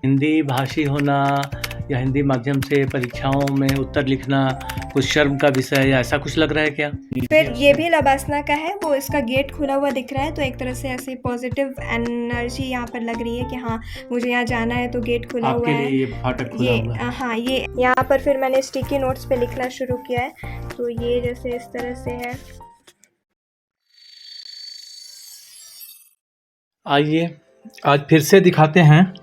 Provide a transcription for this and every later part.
हिंदी भाषी होना या हिंदी माध्यम से परीक्षाओं में उत्तर लिखना कुछ शर्म का विषय है या ऐसा कुछ लग रहा है क्या? फिर ये भी लबासना का है, वो इसका गेट खुला हुआ दिख रहा है, तो एक तरह से ऐसी पॉजिटिव एनर्जी यहाँ पर लग रही है कि हाँ मुझे यहाँ जाना है, तो गेट खुला हुआ आपके है। लिए ये फाटक खुला हुआ है। हाँ, ये यहाँ पर फिर मैंने स्टिकी नोट्स पे लिखना शुरू किया है, तो ये जैसे इस तरह से है। आइए आज फिर से दिखाते हैं,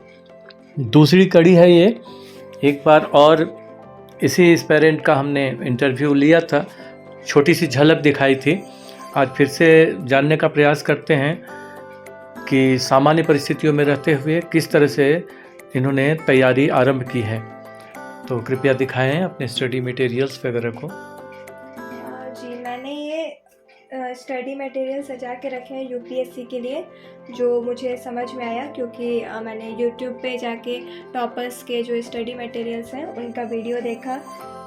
दूसरी कड़ी है ये। एक बार और इसी एस्पिरेंट का हमने इंटरव्यू लिया था, छोटी सी झलक दिखाई थी। आज फिर से जानने का प्रयास करते हैं कि सामान्य परिस्थितियों में रहते हुए किस तरह से इन्होंने तैयारी आरंभ की है। तो कृपया दिखाएं अपने स्टडी मटेरियल्स वगैरह को। जी, मैंने ये स्टडी मटेरियल सजा के रखे हैं यूपीएससी के लिए, जो मुझे समझ में आया क्योंकि मैंने यूट्यूब पे जाके टॉपर्स के जो स्टडी मटेरियल्स हैं उनका वीडियो देखा,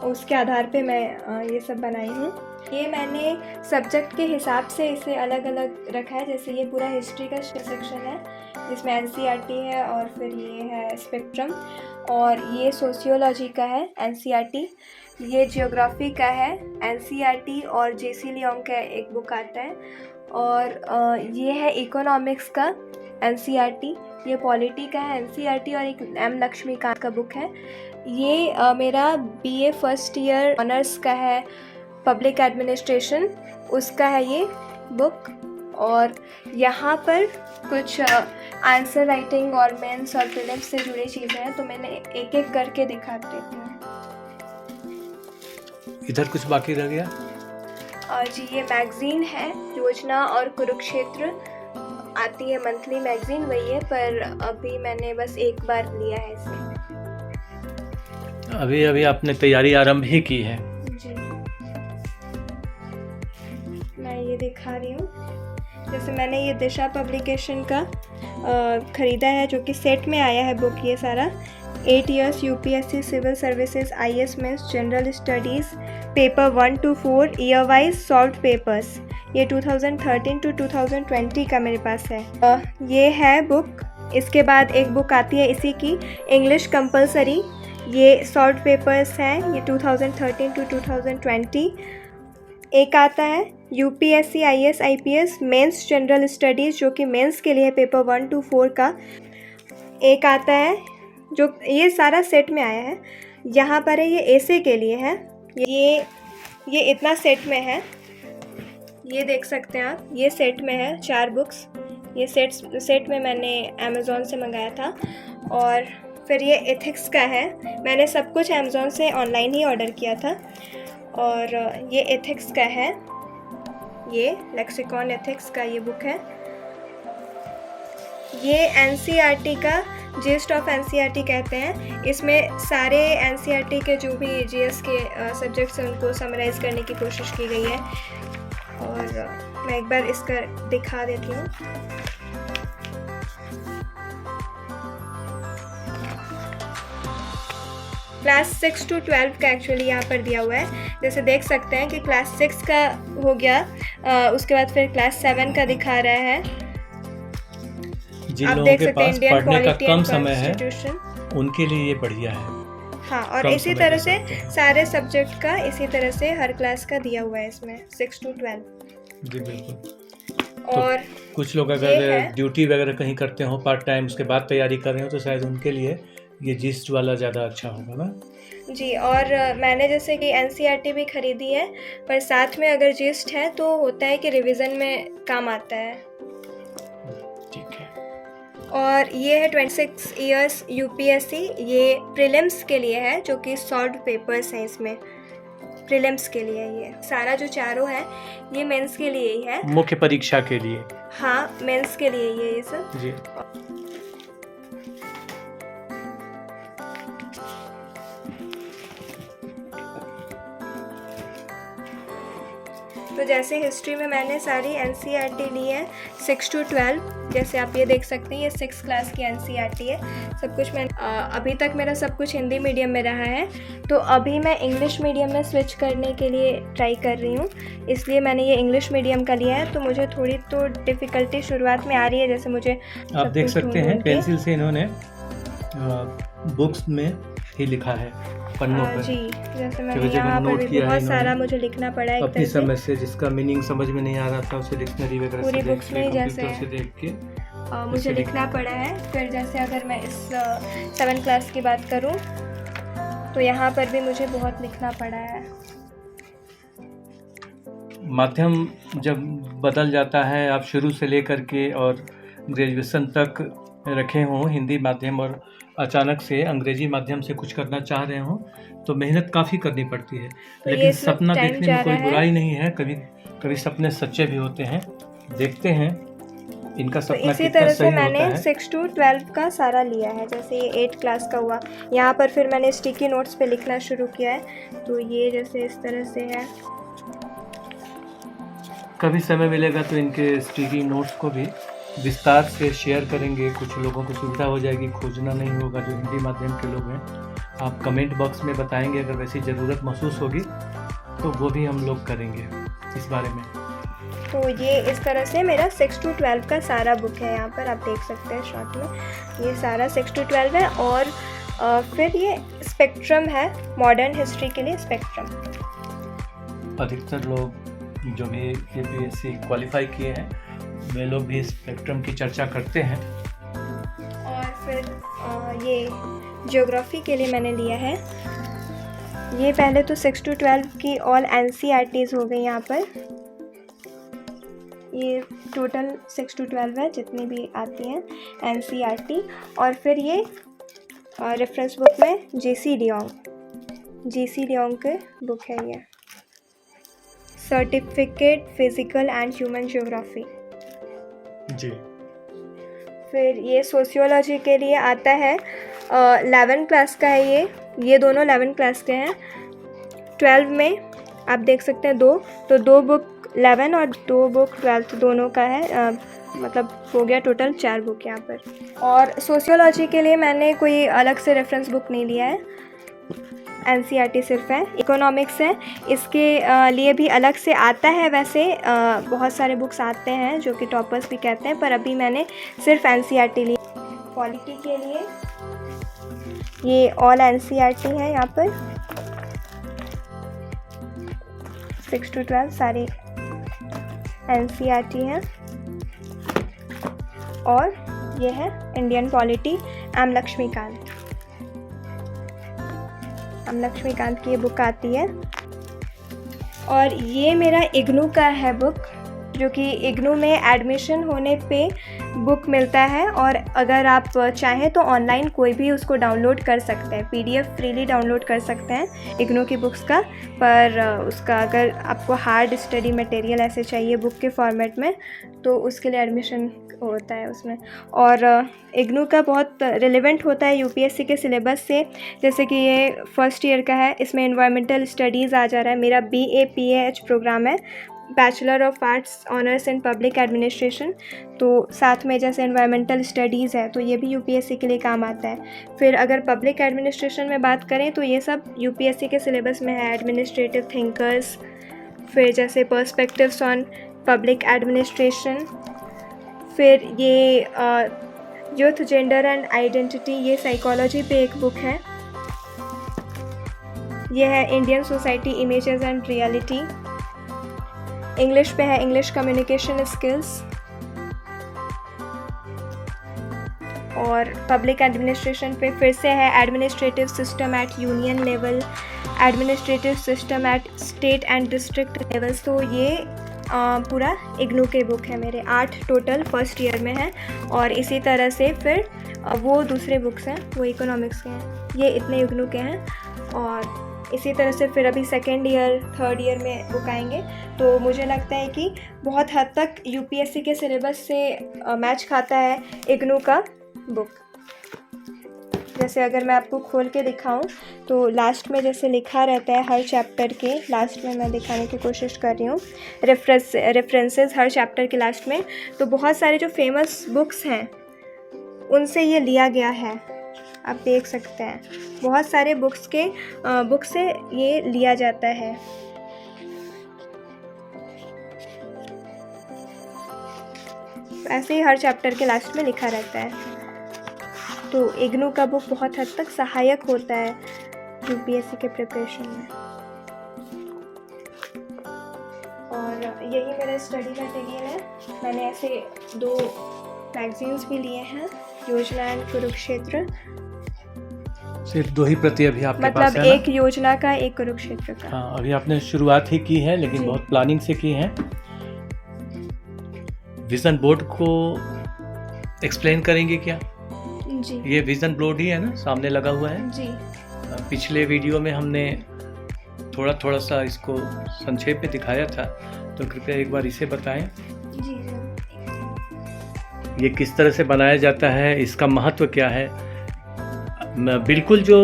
उसके आधार पे मैं ये सब बनाई हूँ। ये मैंने सब्जेक्ट के हिसाब से इसे अलग अलग रखा है। जैसे ये पूरा हिस्ट्री का सेक्शन है जिसमें एनसीईआरटी है, और फिर ये है स्पेक्ट्रम, और ये सोशियोलॉजी का है एनसीईआरटी, ये जियोग्राफी का है एनसीईआरटी, और जेसी लियोंग का एक बुक आता है, और ये है इकोनॉमिक्स का एनसीईआरटी, ये पॉलिटी का है एनसीईआरटी, और एक एम लक्ष्मीकांत का बुक है। ये मेरा बीए फर्स्ट ईयर ऑनर्स का है पब्लिक एडमिनिस्ट्रेशन, उसका है ये बुक। और यहाँ पर कुछ आंसर राइटिंग और मेंस और प्रीलिम्स से जुड़ी चीज़ें हैं, तो मैंने एक एक करके दिखाती हूँ। इधर कुछ बाकी रह गया? और जी, ये मैगज़ीन है योजना और कुरुक्षेत्र, आती है मंथली मैगज़ीन, वही है, पर अभी मैंने बस एक बार लिया है इसे। अभी अभी आपने तैयारी आरंभ ही की है। जी, मैं ये दिखा रही हूँ। जैसे मैंने ये दिशा पब्लिकेशन का ख़रीदा है, जो कि सेट में आया है बुक, ये सारा 8 years UPSC civil services IAS mains general studies paper 1 to 4 year wise solve papers, ये 2013 to 2020 का मेरे पास है। ये है बुक। इसके बाद एक बुक आती है इसी की, इंग्लिश कंपलसरी, ये सॉल्व पेपर्स हैं, ये 2013 to 2020। एक आता है UPSC IAS IPS mains general studies, जो कि मेंस के लिए पेपर 1 to 4 का। एक आता है जो ये सारा सेट में आया है, यहाँ पर है ये एसे के लिए है, ये इतना सेट में है, ये देख सकते हैं आप, ये सेट में है 4 बुक्स। ये सेट में मैंने अमेज़ॉन से मंगाया था। और फिर ये एथिक्स का है, मैंने सब कुछ अमेज़ॉन से ऑनलाइन ही ऑर्डर किया था। और ये एथिक्स का है, ये लेक्सिकॉन एथिक्स का ये बुक है। ये एनसीईआरटी का जिस्ट ऑफ एनसीईआरटी कहते हैं, इसमें सारे एनसीईआरटी के जो भी जीएस के सब्जेक्ट्स हैं उनको समराइज़ करने की कोशिश की गई है। और मैं एक बार इसका दिखा देती हूँ। क्लास 6 to 12 का एक्चुअली यहाँ पर दिया हुआ है। जैसे देख सकते हैं कि क्लास 6 का हो गया, उसके बाद फिर क्लास 7 का दिखा रहा है। जिन लोगों के पास पढ़ने का कम समय है उनके लिए ये बढ़िया है। हाँ, और इसी तरह से सारे सब्जेक्ट का इसी तरह से हर क्लास का दिया हुआ है इसमें 6 to 12। जी बिल्कुल। और तो कुछ लोग अगर ड्यूटी वगैरह कहीं करते हो पार्ट टाइम, उसके बाद तैयारी कर रहे हो, तो शायद उनके लिए ये जिस्ट वाला ज़्यादा अच्छा होगा ना। जी, और मैंने जैसे कि एनसीईआरटी भी खरीदी है, पर साथ में अगर जिस्ट है तो होता है कि रिवीजन में काम आता है। ठीक है। और ये है 26 years यूपीएससी, ये प्रीलिम्स के लिए है, जो कि सॉल्व पेपर्स हैं इसमें, प्रीलिम्स के लिए। ये सारा जो चारों है ये मेंस के लिए ही है, मुख्य परीक्षा के लिए। हाँ, मेंस के लिए ये सब जी। तो जैसे हिस्ट्री में मैंने सारी एनसीईआरटी ली है 6 to 12, जैसे आप ये देख सकते हैं, ये 6 क्लास की एनसीईआरटी है। सब कुछ मैं अभी तक मेरा सब कुछ हिंदी मीडियम में रहा है, तो अभी मैं इंग्लिश मीडियम में स्विच करने के लिए ट्राई कर रही हूँ, इसलिए मैंने ये इंग्लिश मीडियम का लिया है। तो मुझे थोड़ी तो डिफ़िकल्टी शुरुआत में आ रही है, जैसे मुझे आप देख सकते हैं पेंसिल से इन्होंने बुक्स में ही लिखा है, पन्नों पर। जी, जैसे मैंने जगह जगह यहाँ पर नोट भी किया है बहुत इन्होंने, सारा मुझे लिखना पड़ा है एक अपनी तरह से। समझ से, जिसका मीनिंग समझ में नहीं आ रहा था उसे डिक्शनरी वगैरह पूरी से देख बुक्स के, में कंप्यूटर जैसे से देख के मुझे इसे लिखना पड़ा है। फिर जैसे अगर मैं इस 7th क्लास की बात करूँ तो यहाँ पर भी मुझे बहुत लिखना पड़ा है। माध्यम जब बदल जाता है, आप शुरू से लेकर के और ग्रेजुएशन तक रखे हों हिंदी माध्यम और अचानक से अंग्रेजी माध्यम से कुछ करना चाह रहे हों, तो मेहनत काफ़ी करनी पड़ती है। तो ये लेकिन इसमें सपना टाइम देखने जा में कोई रहा है। बुराई नहीं है, कभी कभी सपने सच्चे भी होते हैं। देखते हैं इनका तो सपना इसी कितना तरह से सही होता मैंने है। 6 to 12 का सारा लिया है। जैसे ये 8 क्लास का हुआ, यहाँ पर फिर मैंने स्टिकी नोट्स पे लिखना शुरू किया है। तो ये जैसे इस तरह से है। कभी समय मिलेगा तो इनके स्टिकी नोट्स को भी विस्तार से शेयर करेंगे, कुछ लोगों को सुविधा हो जाएगी, खोजना नहीं होगा जो हिंदी माध्यम के लोग हैं। आप कमेंट बॉक्स में बताएंगे, अगर वैसी ज़रूरत महसूस होगी तो वो भी हम लोग करेंगे इस बारे में। तो ये इस तरह से मेरा 6 to 12 का सारा बुक है। यहाँ पर आप देख सकते हैं शॉर्ट में, ये सारा 6 to 12 है। और फिर ये स्पेक्ट्रम है, मॉडर्न हिस्ट्री के लिए स्पेक्ट्रम। अधिकतर लोग जो भी यूपीएससी क्वालिफाई किए हैं वे लोग भी स्पेक्ट्रम की चर्चा करते हैं। और फिर ये ज्योग्राफी के लिए मैंने लिया है। ये पहले तो 6 to 12 की ऑल NCERTs हो गई यहाँ पर। ये टोटल 6 to 12 है जितनी भी आती हैं NCERT। और फिर ये रेफरेंस बुक में JC लियोंग के बुक है ये, certificate physical and human geography. जी। फिर ये सोशियोलॉजी के लिए आता है, 11 क्लास का है ये दोनों 11 क्लास के हैं। 12 में आप देख सकते हैं दो बुक 11 और 2 बुक 12 दोनों का है। मतलब हो गया टोटल 4 बुक यहाँ पर। और सोशियोलॉजी के लिए मैंने कोई अलग से रेफरेंस बुक नहीं लिया है, NCERT सिर्फ है। इकोनॉमिक्स है, इसके लिए भी अलग से आता है। वैसे बहुत सारे बुक्स आते हैं जो कि टॉपर्स भी कहते हैं, पर अभी मैंने सिर्फ NCERT ली। पॉलिटी के लिए ये ऑल NCERT है यहाँ पर, 6 to 12 सारे NCERT हैं। और ये है इंडियन पॉलिटी, एम लक्ष्मीकांत की ये बुक आती है। और ये मेरा इग्नू का है बुक, जो कि इग्नू में एडमिशन होने पे बुक मिलता है। और अगर आप चाहें तो ऑनलाइन कोई भी उसको डाउनलोड कर सकते हैं, PDF फ्रीली डाउनलोड कर सकते हैं इग्नू की बुक्स का। पर उसका अगर आपको हार्ड स्टडी मटेरियल ऐसे चाहिए बुक के फॉर्मेट में, तो उसके लिए एडमिशन होता है उसमें। और इग्नू का बहुत रिलेवेंट होता है UPSC के सिलेबस से। जैसे कि ये फर्स्ट ईयर का है, इसमें एनवायरमेंटल स्टडीज़ आ जा रहा है। मेरा BA-PAH प्रोग्राम है, bachelor of arts honours in public administration. तो साथ में जैसे एनवायरमेंटल स्टडीज़ है तो ये भी UPSC के लिए काम आता है। फिर अगर पब्लिक एडमिनिस्ट्रेशन में बात करें तो ये सब UPSC के सिलेबस में है, एडमिनिस्ट्रेटिव थिंकर्स, फिर जैसे पर्सपेक्टिव्स ऑन पब्लिक एडमिनिस्ट्रेशन। फिर ये यूथ, जेंडर एंड आइडेंटिटी, ये साइकोलॉजी पे एक बुक है। ये है Indian society images and reality. English पे है इंग्लिश कम्युनिकेशन स्किल्स। और पब्लिक एडमिनिस्ट्रेशन पे फिर से है administrative system eight union level, administrative system eight state and district levels. तो ये पूरा इग्नू के बुक है मेरे, 8 टोटल फर्स्ट ईयर में है। और इसी तरह से फिर वो दूसरे बुक्स हैं वो इकोनॉमिक्स के हैं, ये इतने इग्नू के हैं। और इसी तरह से फिर अभी सेकेंड ईयर थर्ड ईयर में बुक आएंगे। तो मुझे लगता है कि बहुत हद तक UPSC के सिलेबस से मैच खाता है इग्नू का बुक। जैसे अगर मैं आपको खोल के दिखाऊं तो लास्ट में जैसे लिखा रहता है हर चैप्टर के लास्ट में, मैं दिखाने की कोशिश कर रही हूँ रेफरेंसेस हर चैप्टर के लास्ट में। तो बहुत सारे जो फेमस बुक्स हैं उनसे ये लिया गया है, आप देख सकते हैं बहुत सारे बुक से ये लिया जाता है। ऐसे ही हर चैप्टर के लास्ट में लिखा रहता है। तो इग्नू का बुक बहुत हद तक सहायक होता है यूपीएससी के प्रिपरेशन में। और यही मेरा स्टडी मटेरियल है। मैंने ऐसे 2 मैगजीन्स भी लिए हैं, योजना एंड कुरुक्षेत्र। सिर्फ 2 ही प्रति अभी आपके पास मतलब है ना? एक योजना का, एक कुरुक्षेत्र का। हाँ, अभी आपने शुरुआत ही की है, लेकिन जी। बहुत प्लानिंग से की है। विजन बोर्ड को एक्सप्लेन करेंगे क्या? जी ये विजन बोर्ड ही है ना, सामने लगा हुआ है। जी पिछले वीडियो में हमने थोड़ा सा इसको संक्षेप में दिखाया था, तो कृपया एक बार इसे बताएं। जी ये किस तरह से बनाया जाता है, इसका महत्व क्या है। बिल्कुल जो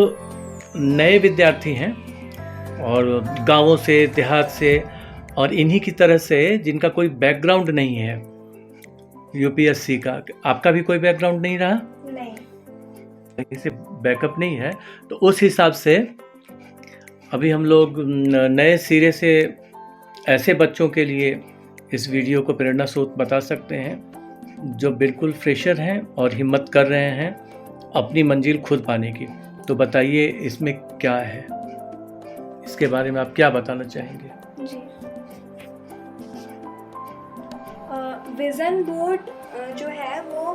नए विद्यार्थी हैं और गांवों से, देहात से और इन्हीं की तरह से जिनका कोई बैकग्राउंड नहीं है यूपीएससी का, आपका भी कोई बैकग्राउंड नहीं रहा, नहीं, इसे बैकअप नहीं है, तो उस हिसाब से अभी हम लोग नए सिरे से ऐसे बच्चों के लिए इस वीडियो को प्रेरणा स्रोत बता सकते हैं जो बिल्कुल फ्रेशर हैं और हिम्मत कर रहे हैं अपनी मंजिल खुद पाने की। तो बताइए इसमें क्या है, इसके बारे में आप क्या बताना चाहेंगे? जी विज़न बोर्ड जो है वो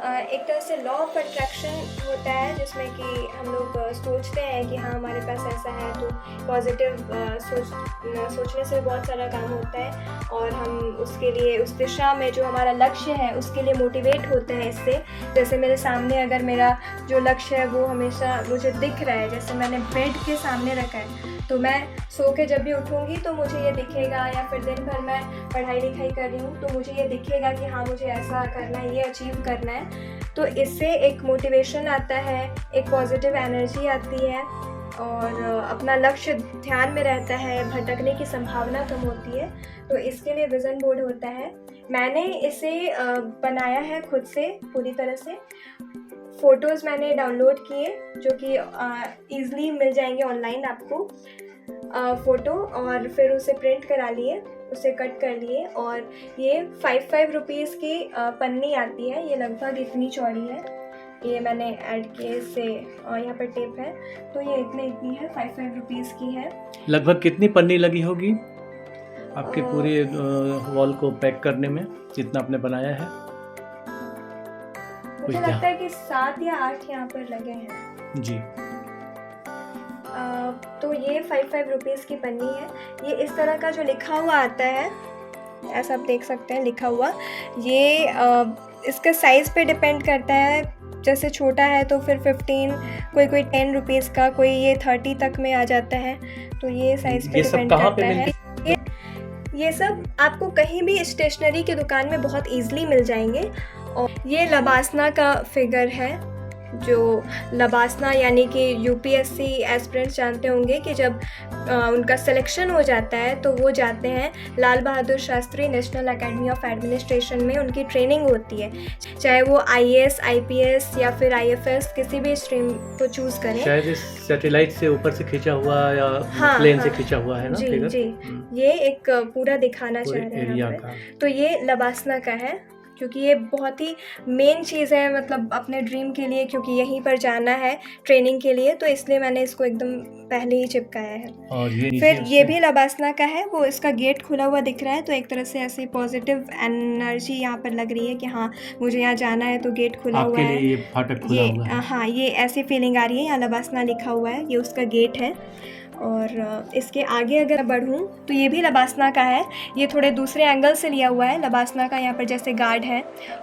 एक तरह से लॉ ऑफ अट्रैक्शन होता है, जिसमें कि हम लोग सोचते हैं कि हाँ हमारे पास ऐसा है, तो पॉजिटिव सोचने से बहुत सारा काम होता है और हम उसके लिए, उस दिशा में जो हमारा लक्ष्य है उसके लिए मोटिवेट होते हैं इससे। जैसे मेरे सामने अगर मेरा जो लक्ष्य है वो हमेशा मुझे दिख रहा है, जैसे मैंने बेड के सामने रखा है, तो मैं सो के जब भी उठूँगी तो मुझे ये दिखेगा, या फिर दिन भर मैं पढ़ाई लिखाई कर रही हूँ तो मुझे ये दिखेगा कि हाँ मुझे ऐसा करना है, ये अचीव करना है। तो इससे एक मोटिवेशन आता है, एक पॉजिटिव एनर्जी आती है और अपना लक्ष्य ध्यान में रहता है, भटकने की संभावना कम होती है। तो इसके लिए विज़न बोर्ड होता है। मैंने इसे बनाया है खुद से पूरी तरह से। फ़ोटोज़ मैंने डाउनलोड किए जो कि ईज़िली मिल जाएंगे ऑनलाइन आपको, फ़ोटो, और फिर उसे प्रिंट करा लिए, उसे कट कर लिए। और ये 5 रुपीज़ की पन्नी आती है, ये लगभग इतनी चौड़ी है। ये मैंने ऐड किए इससे, यहाँ पर टेप है, तो ये इतनी है, 5 रुपीज़ की है। लगभग कितनी पन्नी लगी होगी आपके पूरे वॉल को पैक करने में, जितना आपने बनाया है? मुझे लगता है कि 7 या 8 यहाँ पर लगे हैं जी। तो ये 5 रुपीज़ की पन्नी है। ये इस तरह का जो लिखा हुआ आता है, ऐसा आप देख सकते हैं लिखा हुआ। ये इसका साइज़ पे डिपेंड करता है, जैसे छोटा है तो फिर 15, कोई 10 रुपीज़ का, कोई ये 30 तक में आ जाता है। तो ये साइज़ पे डिपेंड करता है। ये सब आपको कहीं भी स्टेशनरी की दुकान में बहुत ईजिली मिल जाएंगे। और ये लबासना का फिगर है, जो लबासना यानी कि यूपीएससी एस्पिरेंट्स जानते होंगे कि जब उनका सिलेक्शन हो जाता है तो वो जाते हैं Lal Bahadur Shastri national academy of administration में, उनकी ट्रेनिंग होती है, चाहे वो आईएएस, आईपीएस या फिर आईएफएस किसी भी स्ट्रीम को चूज़ करें। शायद इस सैटेलाइट से ऊपर से खींचा हुआ या प्लेन से खींचा हुआ है ना? जी फिगर? जी, ये एक पूरा दिखाना चाह रहे हैं यहाँ पे। तो ये लबासना का है, क्योंकि ये बहुत ही मेन चीज़ है, मतलब अपने ड्रीम के लिए, क्योंकि यहीं पर जाना है ट्रेनिंग के लिए, तो इसलिए मैंने इसको एकदम पहले ही चिपकाया है। और ये फिर ये भी लबासना का है, वो इसका गेट खुला हुआ दिख रहा है, तो एक तरह से ऐसी पॉजिटिव एनर्जी यहाँ पर लग रही है कि हाँ मुझे यहाँ जाना है, तो गेट खुला हुआ है। ये फाटक खुला हुआ है। हाँ, ये ऐसी फीलिंग आ रही है, यहाँ लबासना लिखा हुआ है, ये उसका गेट है। और इसके आगे अगर बढ़ूँ तो ये भी लबासना का है, ये थोड़े दूसरे एंगल से लिया हुआ है लबासना का। यहाँ पर जैसे गार्ड है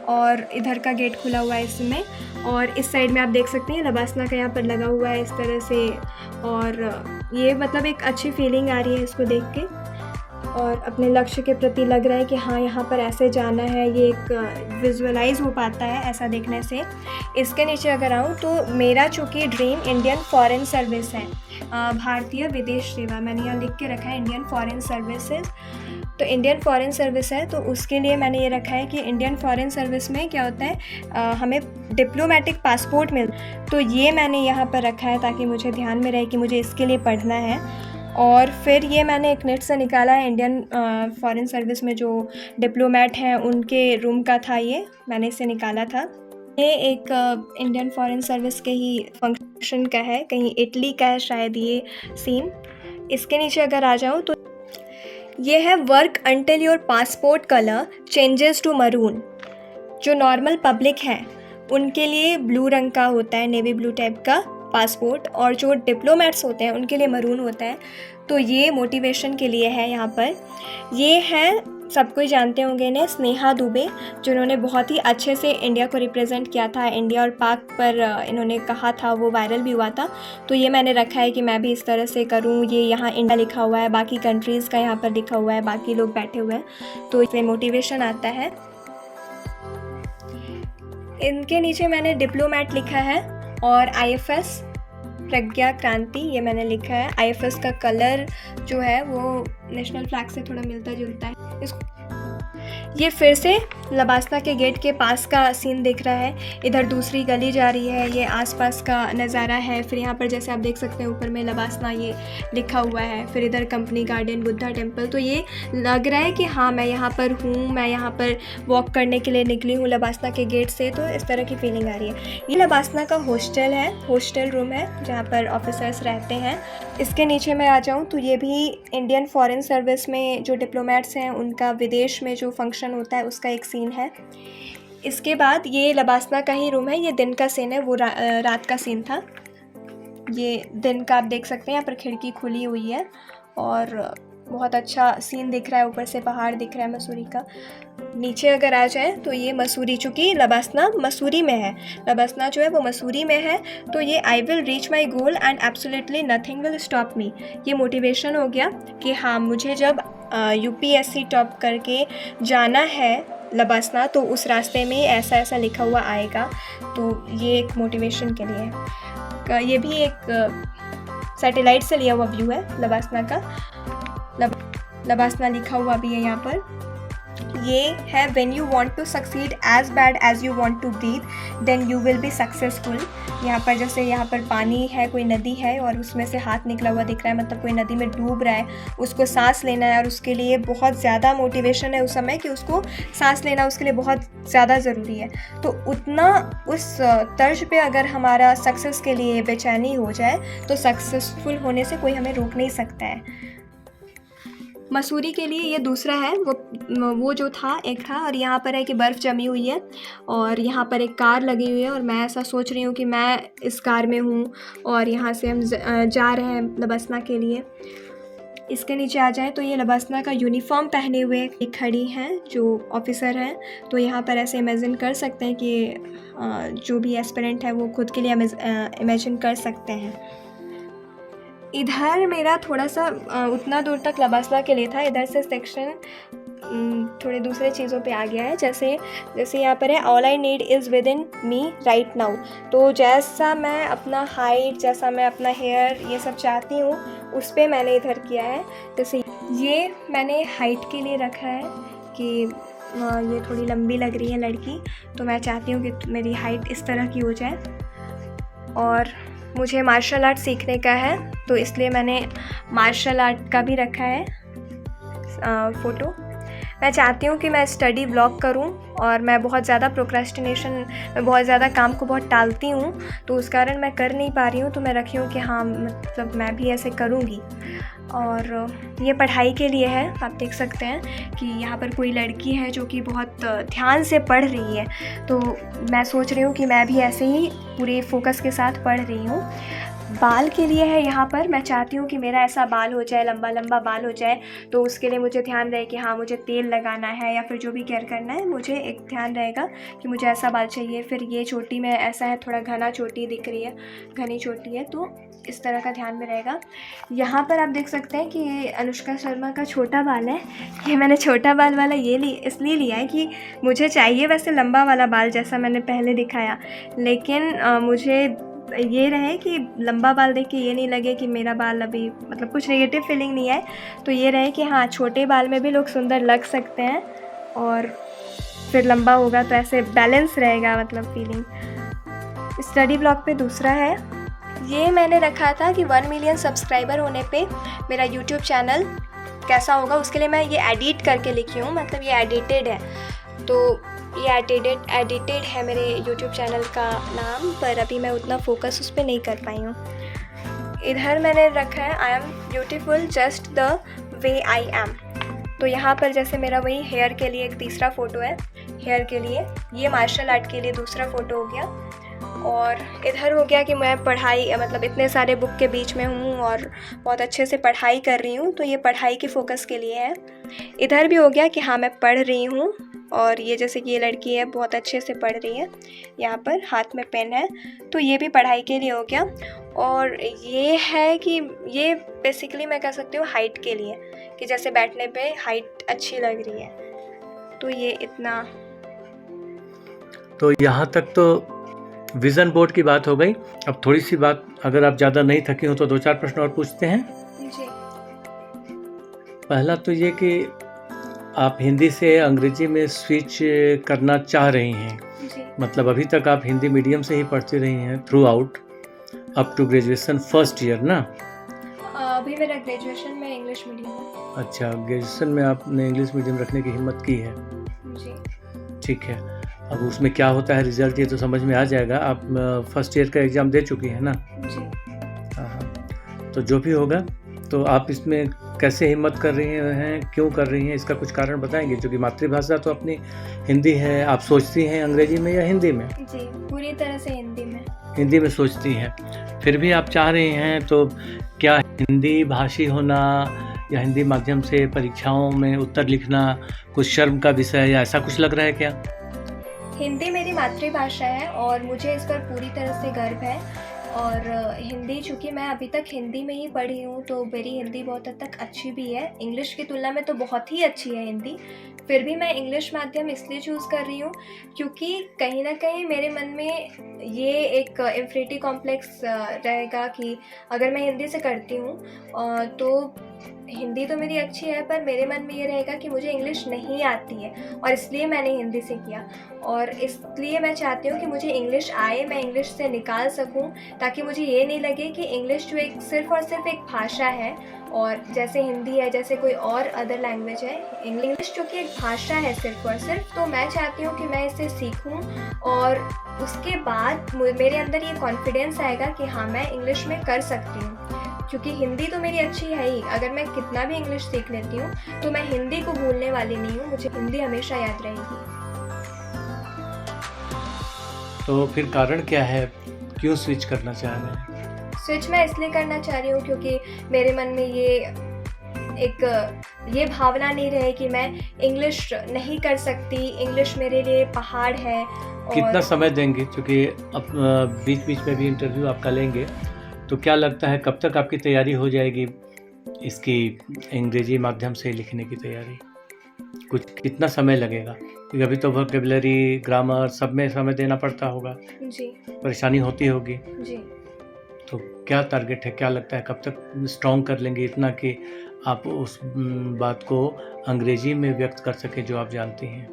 और इधर का गेट खुला हुआ है इसमें, और इस साइड में आप देख सकते हैं लबासना का यहाँ पर लगा हुआ है इस तरह से। और ये मतलब एक अच्छी फीलिंग आ रही है इसको देख के, और अपने लक्ष्य के प्रति लग रहा है कि हाँ यहाँ पर ऐसे जाना है, ये एक विजुअलाइज हो पाता है ऐसा देखने से। इसके नीचे अगर आऊँ तो मेरा चूँकि ड्रीम इंडियन फॉरेन सर्विस है, भारतीय विदेश सेवा, मैंने यहाँ लिख के रखा है इंडियन फॉरेन सर्विसेज। तो इंडियन फॉरेन सर्विस है, तो उसके लिए मैंने ये रखा है कि इंडियन फॉरेन सर्विस में क्या होता है, हमें डिप्लोमेटिक पासपोर्ट मिल, तो ये मैंने यहाँ पर रखा है ताकि मुझे ध्यान में रहे कि मुझे इसके लिए पढ़ना है। और फिर ये मैंने एक नेट से निकाला है, इंडियन फॉरेन सर्विस में जो डिप्लोमेट हैं उनके रूम का था, ये मैंने इसे निकाला था। ये एक इंडियन फॉरेन सर्विस के ही फंक्शन का है, कहीं इटली का है शायद ये सीन। इसके नीचे अगर आ जाऊँ तो ये है work until your passport colour changes to maroon. जो नॉर्मल पब्लिक है उनके लिए ब्लू रंग का होता है, नेवी ब्लू टाइप का पासपोर्ट, और जो डिप्लोमेट्स होते हैं उनके लिए मरून होता है। तो ये मोटिवेशन के लिए है यहाँ पर। ये है, सब कोई जानते होंगे इन्हें, स्नेहा दुबे, जिन्होंने बहुत ही अच्छे से इंडिया को रिप्रेजेंट किया था। इंडिया और पाक पर इन्होंने कहा था, वो वायरल भी हुआ था। तो ये मैंने रखा है कि मैं भी इस तरह से करूँ। ये यहाँ इंडिया लिखा हुआ है, बाकी कंट्रीज़ का यहाँ पर लिखा हुआ है, बाकी लोग बैठे हुए हैं, तो इससे मोटिवेशन आता है। इनके नीचे मैंने डिप्लोमेट लिखा है और IFS प्रज्ञा क्रांति ये मैंने लिखा है। IFS का कलर जो है वो नेशनल फ्लैग से थोड़ा मिलता जुलता है। ये फिर से लबासना के गेट के पास का सीन दिख रहा है। इधर दूसरी गली जा रही है, ये आसपास का नज़ारा है। फिर यहाँ पर जैसे आप देख सकते हैं ऊपर में लबासना ये लिखा हुआ है। फिर इधर कंपनी गार्डन, बुद्धा टेम्पल। तो ये लग रहा है कि हाँ मैं यहाँ पर हूँ, मैं यहाँ पर वॉक करने के लिए निकली हूँ लबासना के गेट से। तो इस तरह की फीलिंग आ रही है। ये लबासना का हॉस्टल है, हॉस्टल रूम है जहाँ पर ऑफिसर्स रहते हैं। इसके नीचे मैं आ जाऊँ तो ये भी इंडियन फॉरेन सर्विस में जो डिप्लोमेट्स हैं उनका विदेश में जो फंक्शन होता है उसका एक सीन है। इसके बाद ये लबासना का ही रूम है। ये दिन का सीन है, वो रात का सीन था। ये दिन का आप देख सकते हैं, यहाँ पर खिड़की खुली हुई है और बहुत अच्छा सीन दिख रहा है। ऊपर से पहाड़ दिख रहा है मसूरी का। नीचे अगर आ जाए तो ये मसूरी, चूँकि लबासना मसूरी में है, लबासना जो है वो मसूरी में है। तो ये I will reach my goal and absolutely nothing will stop me. ये मोटिवेशन हो गया कि हाँ मुझे जब UPSC टॉप करके जाना है लबासना तो उस रास्ते में ऐसा ऐसा लिखा हुआ आएगा। तो ये एक मोटिवेशन के लिए है। ये भी एक सैटेलाइट से लिया हुआ व्यू है लबासना का। लबासना लिखा हुआ भी है यहाँ पर। ये है when you want to succeed as bad as you want to breathe then you will be successful। यहाँ पर जैसे यहाँ पर पानी है, कोई नदी है और उसमें से हाथ निकला हुआ दिख रहा है, मतलब कोई नदी में डूब रहा है, उसको सांस लेना है और उसके लिए बहुत ज़्यादा मोटिवेशन है उस समय कि उसको सांस लेना उसके लिए बहुत ज़्यादा ज़रूरी है। तो उतना उस तर्ज पे अगर हमारा सक्सेस के लिए बेचैनी हो जाए तो सक्सेसफुल होने से कोई हमें रोक नहीं सकता है। मसूरी के लिए ये दूसरा है, वो जो था एक था। और यहाँ पर है कि बर्फ़ जमी हुई है और यहाँ पर एक कार लगी हुई है और मैं ऐसा सोच रही हूँ कि मैं इस कार में हूँ और यहाँ से हम जा रहे हैं लबासना के लिए। इसके नीचे आ जाए तो ये लबासना का यूनिफॉर्म पहने हुए एक खड़ी हैं जो ऑफिसर हैं। तो यहाँ पर ऐसे इमेजिन कर सकते हैं कि जो भी एस्पिरेंट है वो खुद के लिए इमेजिन कर सकते हैं। इधर मेरा थोड़ा सा उतना दूर तक लबासना के लिए था, इधर से सेक्शन थोड़े दूसरे चीज़ों पे आ गया है। जैसे यहाँ पर है all I need is with in me right now. तो जैसा मैं अपना हाइट, जैसा मैं अपना हेयर ये सब चाहती हूँ उस पर मैंने इधर किया है। जैसे ये मैंने हाइट के लिए रखा है कि ये थोड़ी लंबी लग रही है लड़की, तो मैं चाहती हूँ कि मेरी हाइट इस तरह की हो जाए। और मुझे मार्शल आर्ट सीखने का है तो इसलिए मैंने मार्शल आर्ट का भी रखा है फ़ोटो। मैं चाहती हूँ कि मैं स्टडी ब्लॉग करूँ और मैं बहुत ज़्यादा प्रोक्रेस्टिनेशन, मैं बहुत ज़्यादा काम को बहुत टालती हूँ तो उस कारण मैं कर नहीं पा रही हूँ। तो मैं रखी हूँ कि हाँ मतलब मैं भी ऐसे करूँगी। और ये पढ़ाई के लिए है। आप देख सकते हैं कि यहाँ पर कोई लड़की है जो कि बहुत ध्यान से पढ़ रही है, तो मैं सोच रही हूँ कि मैं भी ऐसे ही पूरे फोकस के साथ पढ़ रही हूँ। बाल के लिए है यहाँ पर, मैं चाहती हूँ कि मेरा ऐसा बाल हो जाए, लंबा लंबा बाल हो जाए। तो उसके लिए मुझे ध्यान रहे कि हाँ मुझे तेल लगाना है या फिर जो भी केयर करना है, मुझे एक ध्यान रहेगा कि मुझे ऐसा बाल चाहिए। फिर ये चोटी में ऐसा है, थोड़ा घना चोटी दिख रही है, घनी चोटी है, तो इस तरह का ध्यान में रहेगा। यहाँ पर आप देख सकते हैं कि ये अनुष्का शर्मा का छोटा बाल है। ये मैंने छोटा बाल वाला इसलिए लिया है कि मुझे चाहिए वैसे लंबा वाला बाल जैसा मैंने पहले दिखाया, लेकिन मुझे ये रहे कि लंबा बाल देख के ये नहीं लगे कि मेरा बाल अभी मतलब कुछ नेगेटिव फीलिंग नहीं है। तो ये रहे कि हाँ छोटे बाल में भी लोग सुंदर लग सकते हैं और फिर लंबा होगा तो ऐसे बैलेंस रहेगा मतलब फीलिंग। स्टडी ब्लॉग पे दूसरा है, ये मैंने रखा था कि 1 मिलियन सब्सक्राइबर होने पे मेरा यूट्यूब चैनल कैसा होगा, उसके लिए मैं ये एडिट करके लिखी हूँ, मतलब ये एडिटेड है। तो ये एडिटेड है मेरे यूट्यूब चैनल का नाम, पर अभी मैं उतना फोकस उस पर नहीं कर पाई हूँ। इधर मैंने रखा है I am beautiful just the way I am. तो यहाँ पर जैसे मेरा वही हेयर के लिए एक तीसरा फ़ोटो है, हेयर के लिए, ये मार्शल आर्ट के लिए दूसरा फ़ोटो हो गया। और इधर हो गया कि मैं पढ़ाई, मतलब इतने सारे बुक के बीच में हूँ और बहुत अच्छे से पढ़ाई कर रही हूँ, तो ये पढ़ाई के फोकस के लिए है। इधर भी हो गया कि हाँ मैं पढ़ रही हूँ, और ये जैसे कि ये लड़की है बहुत अच्छे से पढ़ रही है, यहाँ पर हाथ में पेन है, तो ये भी पढ़ाई के लिए हो गया। और ये है कि ये बेसिकली मैं कह सकती हूँ हाइट के लिए, कि जैसे बैठने पे हाइट अच्छी लग रही है, तो ये इतना। तो यहाँ तक तो विज़न बोर्ड की बात हो गई। अब थोड़ी सी बात, अगर आप ज़्यादा नहीं थकी हो तो 2-4 प्रश्न और पूछते हैं। जी। पहला तो ये कि आप हिंदी से अंग्रेजी में स्विच करना चाह रही हैं, जी। मतलब अभी तक आप हिंदी मीडियम से ही पढ़ती रही हैं throughout up to graduation first year ना? अभी मेरा ग्रेजुएशन में इंग्लिश मीडियम है। अच्छा, ग्रेजुएशन में आपने इंग्लिश मीडियम रखने की हिम्मत की है। जी। ठीक है, अब उसमें क्या होता है रिजल्ट ये तो समझ में आ जाएगा। आप फर्स्ट ईयर का एग्ज़ाम दे चुकी हैं ना? जी। हाँ, तो जो भी होगा, तो आप इसमें कैसे हिम्मत कर रही हैं, क्यों कर रही हैं, इसका कुछ कारण बताएंगे? क्योंकि मातृभाषा तो अपनी हिंदी है। आप सोचती हैं अंग्रेजी में या हिंदी में? जी, पूरी तरह से हिंदी में। हिंदी में सोचती हैं, फिर भी आप चाह रही हैं, तो क्या हिंदी भाषी होना या हिंदी माध्यम से परीक्षाओं में उत्तर लिखना कुछ शर्म का विषय है या ऐसा कुछ लग रहा है क्या? हिंदी मेरी मातृभाषा है और मुझे इस पर पूरी तरह से गर्व है। और हिंदी, चूँकि मैं अभी तक हिंदी में ही पढ़ी हूँ, तो मेरी हिंदी बहुत हद तक अच्छी भी है। इंग्लिश की तुलना में तो बहुत ही अच्छी है हिंदी। फिर भी मैं इंग्लिश माध्यम इसलिए चूज़ कर रही हूँ क्योंकि कहीं ना कहीं मेरे मन में ये एक इंफिनिटी कॉम्प्लेक्स रहेगा कि अगर मैं हिंदी से करती हूँ तो हिंदी तो मेरी अच्छी है, पर मेरे मन में ये रहेगा कि मुझे इंग्लिश नहीं आती है, और इसलिए मैंने हिंदी से किया। और इसलिए मैं चाहती हूँ कि मुझे इंग्लिश आए, मैं इंग्लिश से निकाल सकूँ, ताकि मुझे ये नहीं लगे कि इंग्लिश जो एक सिर्फ़ और सिर्फ एक भाषा है, और जैसे हिंदी है, जैसे कोई और अदर लैंग्वेज है, इंग्लिश जो कि एक भाषा है सिर्फ और सिर्फ। तो मैं चाहती हूँ कि मैं इसे सीखूँ और उसके बाद मेरे अंदर ये कॉन्फिडेंस आएगा कि हाँ मैं इंग्लिश में कर सकती हूँ। क्योंकि हिंदी तो मेरी अच्छी है ही, अगर मैं कितना भी इंग्लिश सीख लेती हूँ तो मैं हिंदी को भूलने वाली नहीं हूँ, मुझे हिंदी हमेशा याद रहेगी। तो फिर कारण क्या है, क्यों स्विच करना चाह रहे हैं? स्विच मैं इसलिए करना चाह रही हूँ क्योंकि मेरे मन में ये भावना नहीं रहे कि मैं इंग्लिश नहीं कर सकती, इंग्लिश मेरे लिए पहाड़ है। और कितना समय देंगे, क्योंकि अब बीच बीच में भी इंटरव्यू आपका लेंगे, तो क्या लगता है कब तक आपकी तैयारी हो जाएगी इसकी अंग्रेजी माध्यम से लिखने की तैयारी? कुछ कितना समय लगेगा, क्योंकि अभी तो वोकैबुलरी, ग्रामर सब में समय देना पड़ता होगा। जी। परेशानी होती होगी। जी। तो क्या टारगेट है, क्या लगता है कब तक स्ट्रॉन्ग कर लेंगे इतना कि आप उस बात को अंग्रेजी में व्यक्त कर सकें जो आप जानती हैं?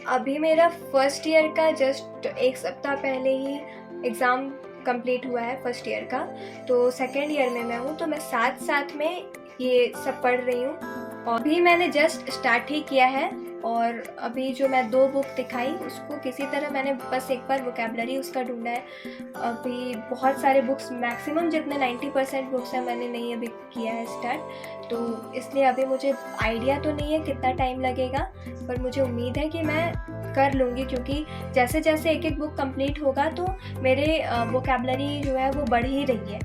अभी मेरा फर्स्ट ईयर का जस्ट एक सप्ताह पहले ही एग्ज़ाम कंप्लीट हुआ है फर्स्ट ईयर का, तो सेकेंड ईयर में मैं हूँ, तो मैं साथ साथ में ये सब पढ़ रही हूँ। और अभी मैंने जस्ट स्टार्ट ही किया है, और अभी जो मैं 2 बुक दिखाई उसको किसी तरह मैंने बस एक बार वोकैबुलरी उसका ढूंढा है। अभी बहुत सारे बुक्स, मैक्सिमम जितने 90% बुक्स हैं मैंने नहीं अभी किया है स्टार्ट, तो इसलिए अभी मुझे आइडिया तो नहीं है कितना टाइम लगेगा, पर मुझे उम्मीद है कि मैं कर लूँगी, क्योंकि जैसे जैसे एक एक बुक कंप्लीट होगा तो मेरे वोकैबुलरी जो है वो बढ़ ही रही है,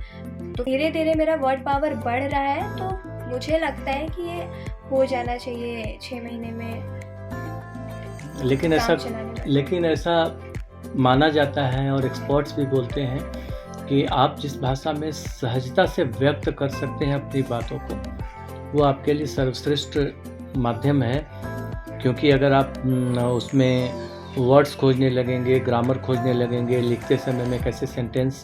तो धीरे धीरे मेरा वर्ड पावर बढ़ रहा है। तो मुझे लगता है कि ये हो जाना चाहिए 6 महीने में। लेकिन ऐसा माना जाता है और एक्सपर्ट्स भी बोलते हैं कि आप जिस भाषा में सहजता से व्यक्त कर सकते हैं अपनी बातों को, वो आपके लिए सर्वश्रेष्ठ माध्यम है। क्योंकि अगर आप उसमें वर्ड्स खोजने लगेंगे, ग्रामर खोजने लगेंगे, लिखते समय में कैसे सेंटेंस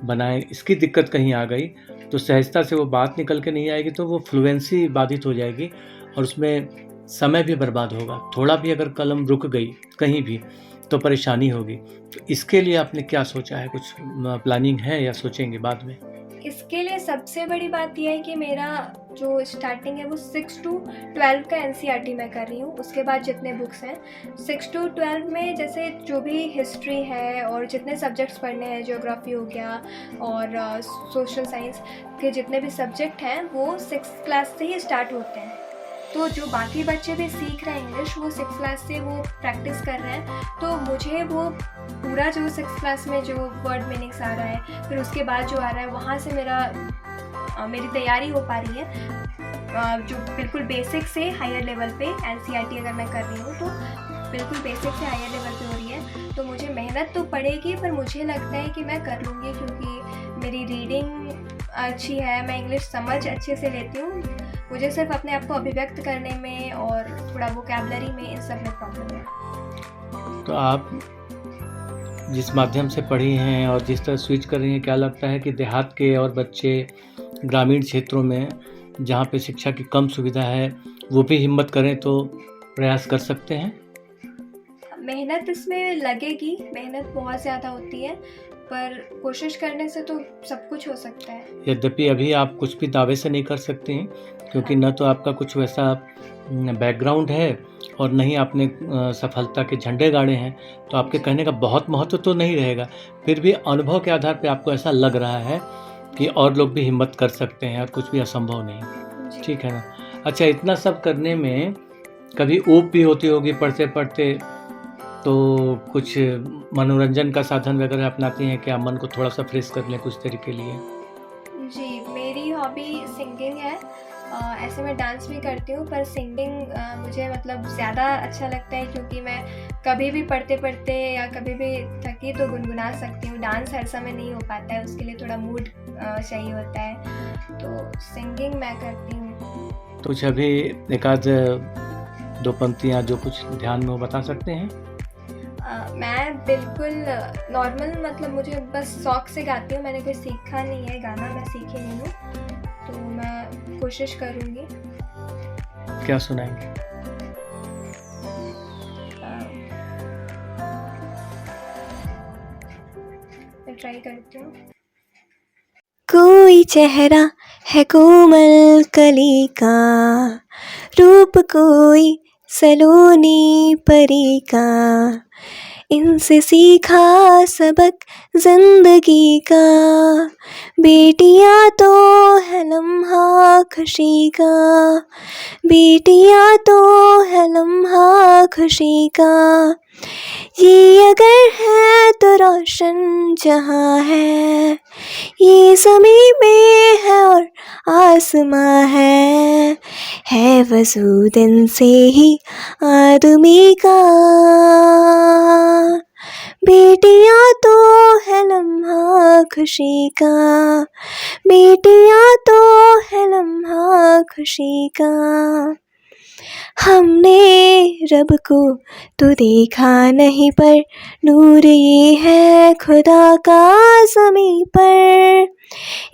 बनाएं, इसकी दिक्कत कहीं आ गई तो सहजता से वो बात निकल के नहीं आएगी, तो वो फ्लुएंसी बाधित हो जाएगी और उसमें समय भी बर्बाद होगा। थोड़ा भी अगर कलम रुक गई कहीं भी तो परेशानी होगी। तो इसके लिए आपने क्या सोचा है, कुछ प्लानिंग है या सोचेंगे बाद में? इसके लिए सबसे बड़ी बात यह है कि मेरा जो स्टार्टिंग है वो 6 to 12 का NCERT मैं कर रही हूँ। उसके बाद जितने बुक्स हैं 6 to 12 में जैसे जो भी हिस्ट्री है और जितने सब्जेक्ट्स पढ़ने हैं, ज्योग्राफी हो गया और सोशल साइंस के जितने भी सब्जेक्ट हैं वो 6th क्लास से ही स्टार्ट होते हैं। तो जो बाकी बच्चे भी सीख रहे हैं इंग्लिश वो 6th क्लास से वो प्रैक्टिस कर रहे हैं। तो मुझे वो पूरा जो 6th क्लास में जो वर्ड मीनिंग्स आ रहा है, फिर उसके बाद जो आ रहा है वहाँ से मेरी तैयारी हो पा रही है। जो बिल्कुल बेसिक से हायर लेवल पे NCERT अगर मैं कर रही हूँ तो बिल्कुल बेसिक से हायर लेवल पे हो रही है। तो मुझे मेहनत तो पड़ेगी, पर मुझे लगता है कि मैं कर लूँगी क्योंकि मेरी रीडिंग अच्छी है, मैं इंग्लिश समझ अच्छे से लेती हूँ। मुझे सिर्फ अपने आप को अभिव्यक्त करने में और थोड़ा वोकैबुलरी में, इन सब में प्रॉब्लम है। तो आप जिस माध्यम से पढ़ी हैं और जिस तरह स्विच कर रही हैं, क्या लगता है कि देहात के और बच्चे ग्रामीण क्षेत्रों में जहाँ पे शिक्षा की कम सुविधा है वो भी हिम्मत करें तो प्रयास कर सकते हैं? मेहनत इसमें लगेगी, मेहनत बहुत ज़्यादा होती है, पर कोशिश करने से तो सब कुछ हो सकता है। यद्यपि अभी आप कुछ भी दावे से नहीं कर सकते हैं क्योंकि न तो आपका कुछ वैसा बैकग्राउंड है और न ही आपने सफलता के झंडे गाड़े हैं, तो आपके कहने का बहुत महत्व तो नहीं रहेगा। फिर भी अनुभव के आधार पे आपको ऐसा लग रहा है कि और लोग भी हिम्मत कर सकते हैं और कुछ भी असंभव नहीं, ठीक है ना? अच्छा, इतना सब करने में कभी ऊब भी होती होगी पढ़ते पढ़ते, तो कुछ मनोरंजन का साधन वगैरह अपनाती हैं क्या, मन को थोड़ा सा फ्रेश कर लें कुछ देर के लिए? जी, मेरी हॉबी सिंगिंग है। ऐसे मैं डांस भी करती हूँ, पर सिंगिंग मुझे मतलब ज़्यादा अच्छा लगता है क्योंकि मैं कभी भी पढ़ते पढ़ते या कभी भी थकी तो गुनगुना सकती हूँ। डांस हर समय नहीं हो पाता है, उसके लिए थोड़ा मूड चाहिए होता है, तो सिंगिंग मैं करती हूँ। तो कुछ अभी एक आध दो पंक्तियाँ जो कुछ ध्यान में हो बता सकते हैं? मैं बिल्कुल नॉर्मल, मतलब मुझे बस शौक से गाती हूँ, मैंने कोई सीखा नहीं है गाना, मैं सीखी नहीं हूँ, तो मैं कोशिश करूँगी। क्या सुनाएंगे? मैं ट्राई करती हूँ। कोई चेहरा है कोमल कली का, रूप कोई सलोनी परी का, इनसे सीखा सबक जिंदगी का, बेटियां तो है लम्हा खुशी का, बेटियां तो है लम्हा खुशी का, ये अगर है तो रोशन जहां है, ये ज़मीं में है और आसमां है वजूद इनसे ही आदमी का, बेटियां तो है लम्हा खुशी का, बेटियां तो है लम्हा खुशी का, हमने रब को तो देखा नहीं पर नूर ये है खुदा का ज़मीं पर,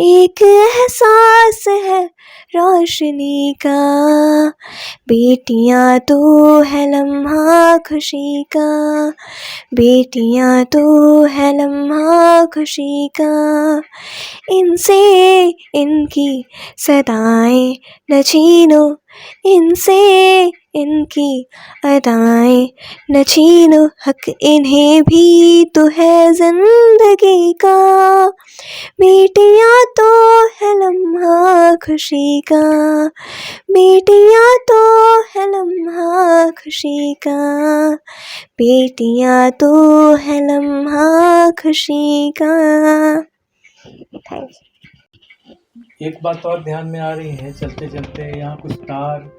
एक एहसास है रोशनी का, बेटियां तो है लम्हा खुशी का, बेटियां तो है लम्हा खुशी का, इनसे इनकी सदाएं न छीनो, इनसे इनकी अदाएं न छीनो, हक इन्हें भी तो है जिंदगी का, बेटियां तो है लम्हा खुशी का, बेटियां तो है लम्हा खुशी का, बेटियां तो है लम्हा खुशी का। Thank you. एक बात और ध्यान में आ रही है, चलते चलते यहाँ कुछ तार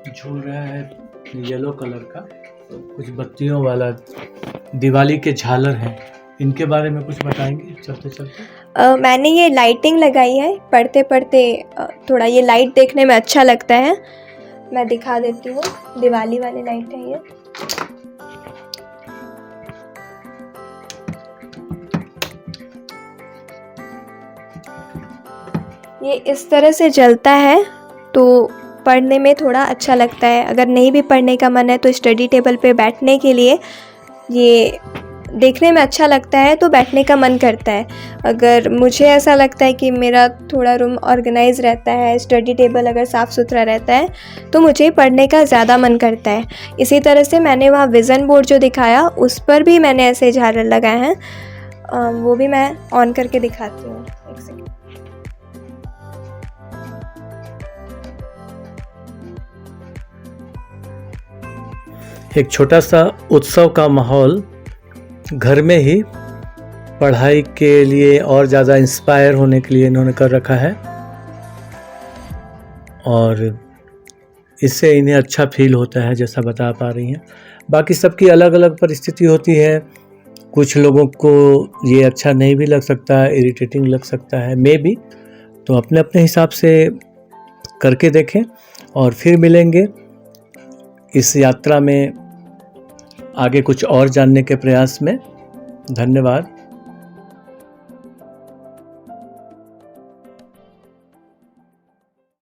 झूल रहा है येलो कलर का, तो कुछ बत्तियों वाला दिवाली के झालर हैं, इनके बारे में कुछ बताएंगे चलते चलते? मैंने ये लाइटिंग लगाई है, पढ़ते पढ़ते थोड़ा ये लाइट देखने में अच्छा लगता है, मैं दिखा देती हूँ। दिवाली वाली लाइट है ये। ये इस तरह से जलता है तो पढ़ने में थोड़ा अच्छा लगता है। अगर नहीं भी पढ़ने का मन है तो स्टडी टेबल पे बैठने के लिए ये देखने में अच्छा लगता है तो बैठने का मन करता है। अगर मुझे ऐसा लगता है कि मेरा थोड़ा रूम ऑर्गेनाइज रहता है, स्टडी टेबल अगर साफ़ सुथरा रहता है, तो मुझे पढ़ने का ज़्यादा मन करता है। इसी तरह से मैंने वहाँ विज़न बोर्ड जो दिखाया उस पर भी मैंने ऐसे झालर लगाए हैं, वो भी मैं ऑन करके दिखाती हूँ। एक सेकेंड। एक छोटा सा उत्सव का माहौल घर में ही पढ़ाई के लिए और ज़्यादा इंस्पायर होने के लिए इन्होंने कर रखा है, और इससे इन्हें अच्छा फील होता है जैसा बता पा रही हैं। बाकी सबकी अलग अलग परिस्थिति होती है, कुछ लोगों को ये अच्छा नहीं भी लग सकता है, इरिटेटिंग लग सकता है मे बी, तो अपने अपने हिसाब से करके देखें। और फिर मिलेंगे इस यात्रा में आगे कुछ और जानने के प्रयास में। धन्यवाद।